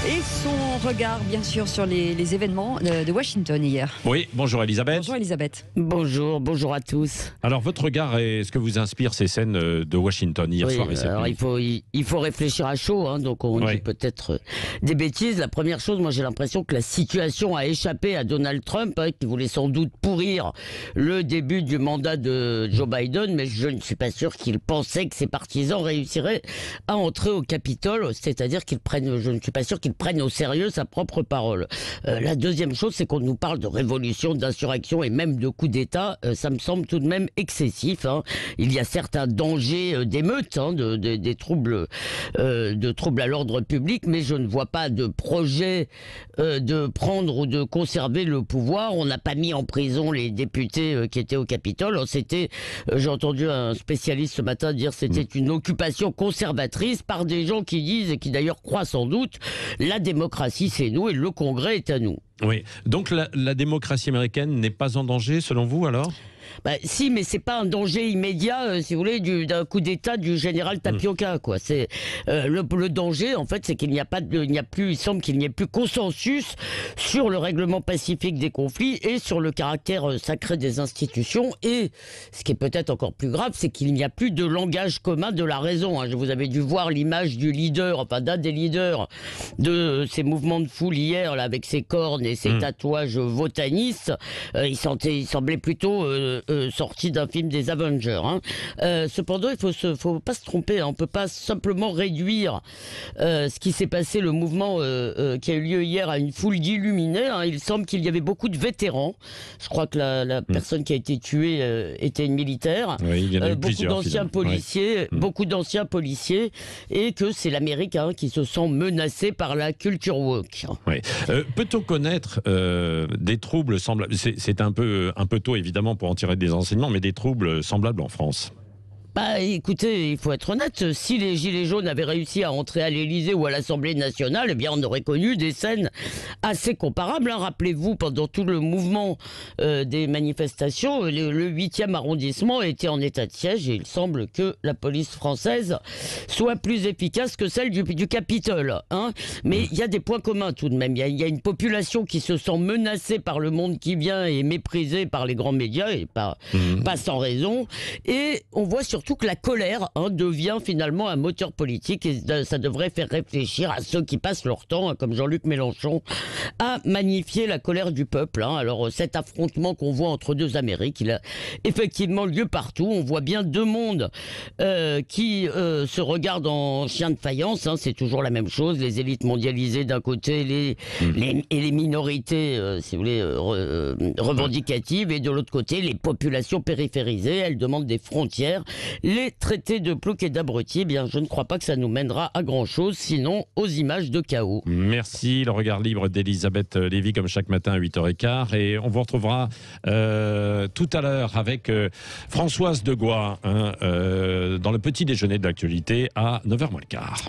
Et son regard, bien sûr, sur les événements de Washington hier. Oui, bonjour Elisabeth. Bonjour Elisabeth. Bonjour à tous. Alors votre regard, est-ce que vous inspire ces scènes de Washington hier soir et cette alors nuit? il faut réfléchir à chaud, donc on dit peut-être des bêtises. La première chose, moi j'ai l'impression que la situation a échappé à Donald Trump, qui voulait sans doute pourrir le début du mandat de Joe Biden, mais je ne suis pas sûr qu'il pensait que ses partisans réussiraient à entrer au Capitole, c'est-à-dire je ne suis pas sûr qu'ils prennent au sérieux sa propre parole. La deuxième chose, c'est qu'on nous parle de révolution, d'insurrection et même de coup d'État. Ça me semble tout de même excessif. Il y a certains dangers d'émeutes, des troubles, de troubles à l'ordre public, mais je ne vois pas de projet de prendre ou de conserver le pouvoir. On n'a pas mis en prison les députés qui étaient au Capitole. J'ai entendu un spécialiste ce matin dire que c'était une occupation conservatrice par des gens qui disent, et qui d'ailleurs croient sans doute, la démocratie c'est nous et le Congrès est à nous. Oui, donc la démocratie américaine n'est pas en danger selon vous alors ? Si, mais c'est pas un danger immédiat, si vous voulez, d'un coup d'État du général Tapioca, quoi. C'est le danger, en fait, c'est qu'il n'y a plus, il semble qu'il n'y ait plus consensus sur le règlement pacifique des conflits et sur le caractère sacré des institutions. Et ce qui est peut-être encore plus grave, c'est qu'il n'y a plus de langage commun de la raison. Vous avez dû voir l'image du leader, enfin d'un des leaders de ces mouvements de foule hier, là, avec ses cornes et ses tatouages votanistes. Il semblait plutôt sorti d'un film des Avengers. Cependant, il faut pas se tromper. On peut pas simplement réduire ce qui s'est passé, le mouvement qui a eu lieu hier, à une foule d'illuminés. Il semble qu'il y avait beaucoup de vétérans. Je crois que la personne qui a été tuée était une militaire. Oui, il y en a eu beaucoup d'anciens policiers, beaucoup d'anciens policiers, et que c'est l'Amérique qui se sent menacée par la culture woke. Oui. Peut-on connaître des troubles semblables? C'est un peu tôt évidemment pour en tirer des enseignements, mais des troubles semblables en France? Écoutez, il faut être honnête, si les Gilets jaunes avaient réussi à entrer à l'Élysée ou à l'Assemblée nationale, eh bien on aurait connu des scènes assez comparables. Rappelez-vous, pendant tout le mouvement des manifestations, le 8e arrondissement était en état de siège et il semble que la police française soit plus efficace que celle du Capitole. Mais il y a des points communs tout de même. Il y a une population qui se sent menacée par le monde qui vient et méprisée par les grands médias, et pas sans raison. Et on voit surtout que la colère devient finalement un moteur politique, et ça devrait faire réfléchir à ceux qui passent leur temps, comme Jean-Luc Mélenchon, à magnifier la colère du peuple. Alors cet affrontement qu'on voit entre deux Amériques, il a effectivement lieu partout. On voit bien deux mondes qui se regardent en chien de faïence. C'est toujours la même chose. Les élites mondialisées d'un côté, et les minorités, si vous voulez, revendicatives, et de l'autre côté, les populations périphérisées. Elles demandent des frontières. Les traités de plouc et d'abrutis, je ne crois pas que ça nous mènera à grand-chose, sinon aux images de chaos. Merci, le regard libre d'Elisabeth Lévy, comme chaque matin à 8h15. Et on vous retrouvera tout à l'heure avec Françoise Degois dans le petit déjeuner de l'actualité à 9h moins le quart.